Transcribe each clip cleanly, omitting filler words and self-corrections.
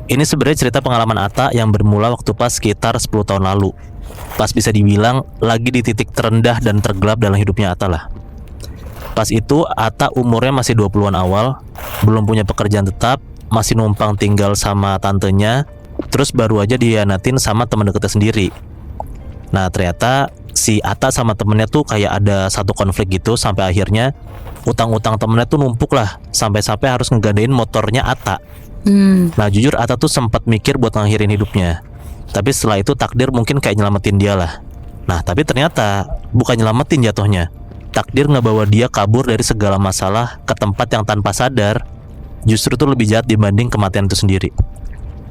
Ini sebenarnya cerita pengalaman Atta yang bermula waktu pas sekitar 10 tahun lalu. Pas bisa dibilang lagi di titik terendah dan tergelap dalam hidupnya Atta lah. Pas itu Atta umurnya masih 20-an awal, belum punya pekerjaan tetap, masih numpang tinggal sama tantenya, terus baru aja dihianatin sama teman dekatnya sendiri. Nah ternyata si Atta sama temennya tuh kayak ada satu konflik gitu, sampai akhirnya utang-utang temennya tuh numpuk lah, sampai-sampai harus ngegandain motornya Atta. Nah jujur Atta tuh sempat mikir buat ngakhirin hidupnya, tapi setelah itu takdir mungkin kayak nyelamatin dia lah. Nah tapi ternyata bukan nyelamatin jatuhnya, takdir ngebawa dia kabur dari segala masalah ke tempat yang tanpa sadar justru tuh lebih jahat dibanding kematian itu sendiri.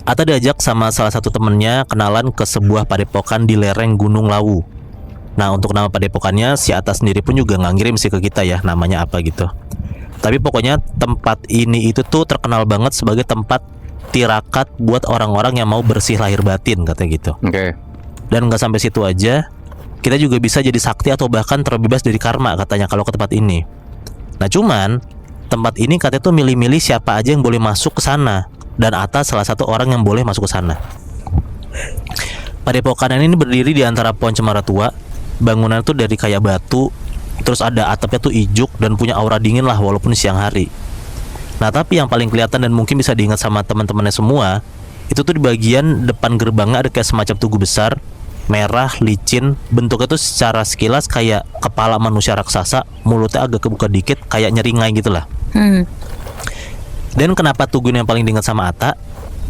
Atta diajak sama salah satu temennya kenalan ke sebuah padepokan di lereng Gunung Lawu. Nah untuk nama padepokannya si Atta sendiri pun juga nggak ngirim sih ke kita ya namanya apa gitu. Tapi pokoknya tempat ini itu tuh terkenal banget sebagai tempat tirakat buat orang-orang yang mau bersih lahir batin katanya gitu. Oke. Dan nggak sampai situ aja, kita juga bisa jadi sakti atau bahkan terbebas dari karma katanya kalau ke tempat ini. Nah cuman tempat ini katanya tuh milih-milih siapa aja yang boleh masuk ke sana, dan Atta salah satu orang yang boleh masuk ke sana. Padepokan ini berdiri di antara pohon cemara tua. Bangunan tuh dari kayak batu, terus ada atapnya tuh ijuk dan punya aura dingin lah walaupun siang hari. Nah tapi yang paling kelihatan dan mungkin bisa diingat sama teman-temannya semua, itu tuh di bagian depan gerbangnya ada kayak semacam tugu besar, merah, licin, bentuknya tuh secara sekilas kayak kepala manusia raksasa, mulutnya agak kebuka dikit kayak nyeringai gitu lah. Dan kenapa tugu ini yang paling diingat sama Atta?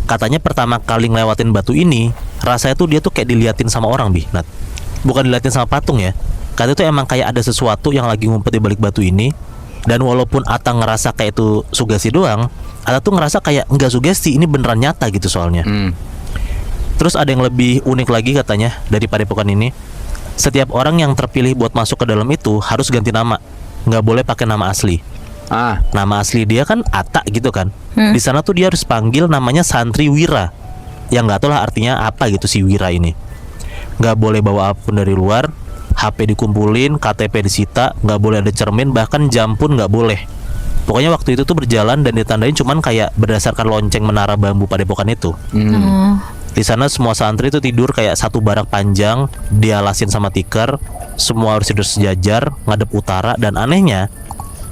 Katanya pertama kali ngelewatin batu ini, rasanya tuh dia tuh kayak diliatin sama orang Nat. Bukan diliatin sama patung ya. Katanya tuh emang kayak ada sesuatu yang lagi ngumpet di balik batu ini. Dan walaupun Atta ngerasa kayak itu sugesti doang, Atta tuh ngerasa kayak enggak sugesti, ini beneran nyata gitu soalnya. Terus ada yang lebih unik lagi katanya dari padepokan ini. Setiap orang yang terpilih buat masuk ke dalam itu harus ganti nama, nggak boleh pakai nama asli. Nama asli dia kan Atta gitu kan. Di sana tuh dia harus panggil namanya Santri Wira, yang nggak tahu lah artinya apa gitu si Wira ini. Nggak boleh bawa apapun dari luar, HP dikumpulin, KTP disita, nggak boleh ada cermin, bahkan jam pun nggak boleh. Pokoknya waktu itu tuh berjalan dan ditandain cuman kayak berdasarkan lonceng menara bambu padepokan itu. Di sana semua santri itu tidur kayak satu barak panjang, dialasin sama tikar. Semua harus tidur sejajar, ngadep utara. Dan anehnya,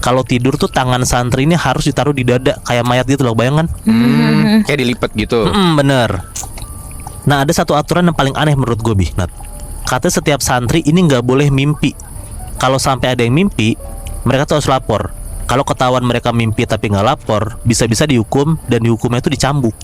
kalau tidur tuh tangan santri ini harus ditaruh di dada kayak mayat gitu loh, bayangkan? Kayak dilipat gitu. Bener. Nah ada satu aturan yang paling aneh menurut gue Nat. Katanya setiap santri ini nggak boleh mimpi. Kalau sampai ada yang mimpi, mereka tuh harus lapor. Kalau ketahuan mereka mimpi tapi nggak lapor, bisa-bisa dihukum, dan dihukumnya itu dicambuk.